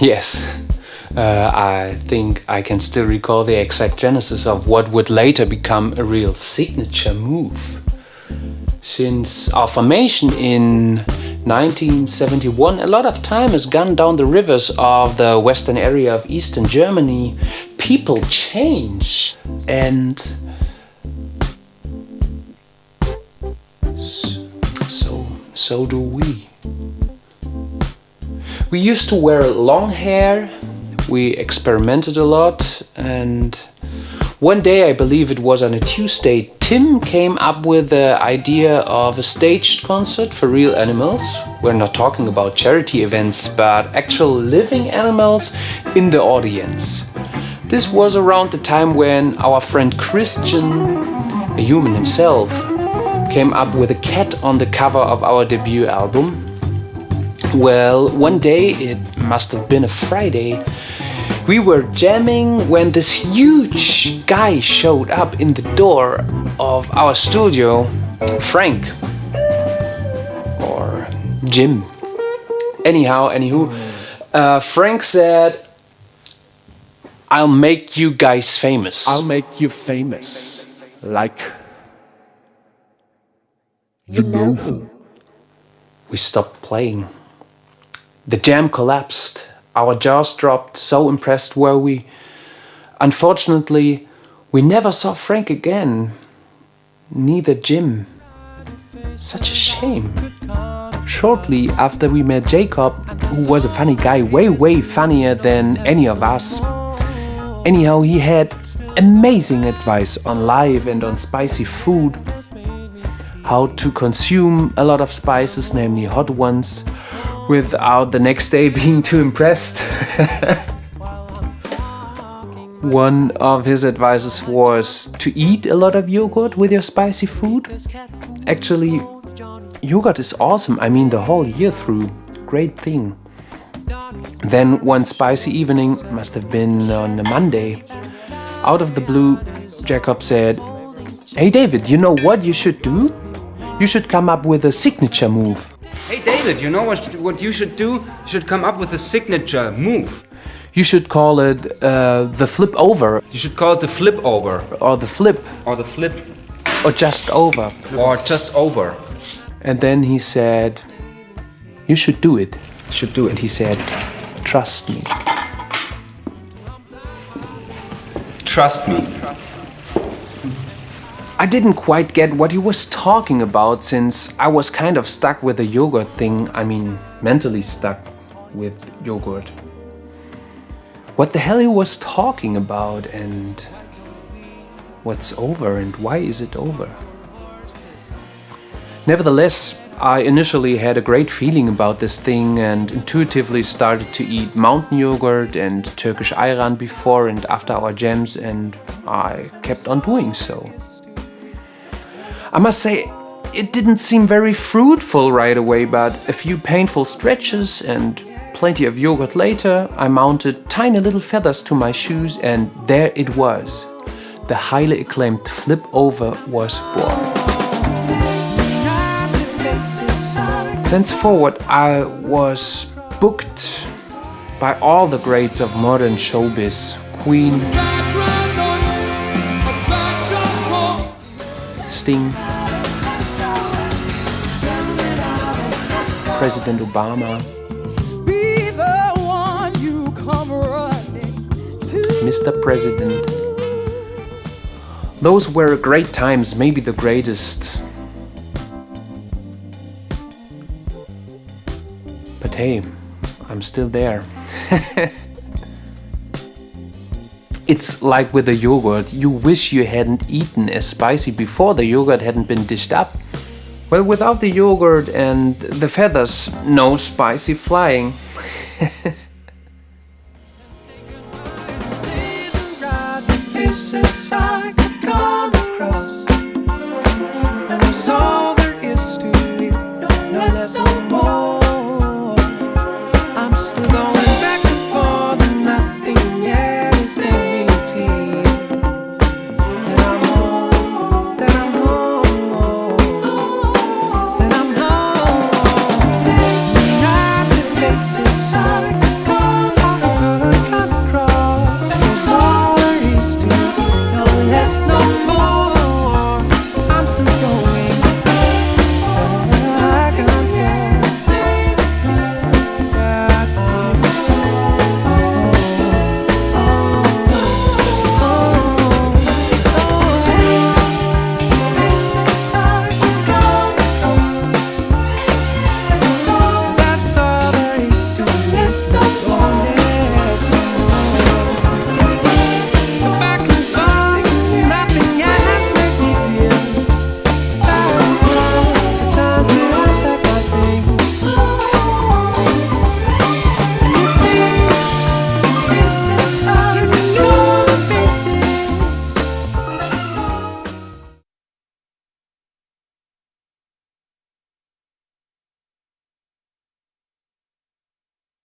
Yes, I think I can still recall the exact genesis of what would later become a real signature move. Since our formation in 1971, a lot of time has gone down the rivers of the western area of Eastern Germany. People change, and so do we. We used to wear long hair, we experimented a lot, and one day, I believe it was on a Tuesday, Tim came up with the idea of a staged concert for real animals. We're not talking about charity events, but actual living animals in the audience. This was around the time when our friend Christian, a human himself, came up with a cat on the cover of our debut album. Well, one day, it must have been a Friday, we were jamming when this huge guy showed up in the door of our studio. Frank. Or Jim. Anywho, Frank said, "I'll make you guys famous. I'll make you famous. Like... you know who." We stopped playing. The jam collapsed. Our jaws dropped, so impressed were we. Unfortunately, we never saw Frank again. Neither Jim. Such a shame. Shortly after we met Jakob, who was a funny guy, way funnier than any of us. Anyhow, he had amazing advice on life and on spicy food. How to consume a lot of spices, namely hot ones, without the next day being too impressed. One of his advices was to eat a lot of yogurt with your spicy food. Actually, yogurt is awesome. I mean, the whole year through. Great thing. Then one spicy evening, must have been on a Monday, out of the blue, Jakob said, "Hey David, you know what you should do? You should come up with a signature move." Hey David, you know what you should do? You should come up with a signature move. You should call it the flip over. You should call it the flip over. Or the flip. Or the flip. Or just over. Or just over. And then he said, "You should do it." Should do it. And he said, "Trust me." Trust me. I didn't quite get what he was talking about, since I was kind of stuck with the yogurt thing. I mean, mentally stuck with yogurt. What the hell he was talking about, and what's over, and why is it over? Nevertheless, I initially had a great feeling about this thing and intuitively started to eat mountain yogurt and Turkish ayran before and after our jams, and I kept on doing so. I must say, it didn't seem very fruitful right away, but a few painful stretches and plenty of yogurt later, I mounted tiny little feathers to my shoes, and there it was. The highly acclaimed flip over was born. Thenceforward, I was booked by all the greats of modern showbiz. Queen, Sting, President Obama, Mr. President. Those were great times, maybe the greatest. But hey, I'm still there. It's like with the yogurt. You wish you hadn't eaten as spicy before the yogurt hadn't been dished up. Well, without the yogurt and the feathers, no spicy flying.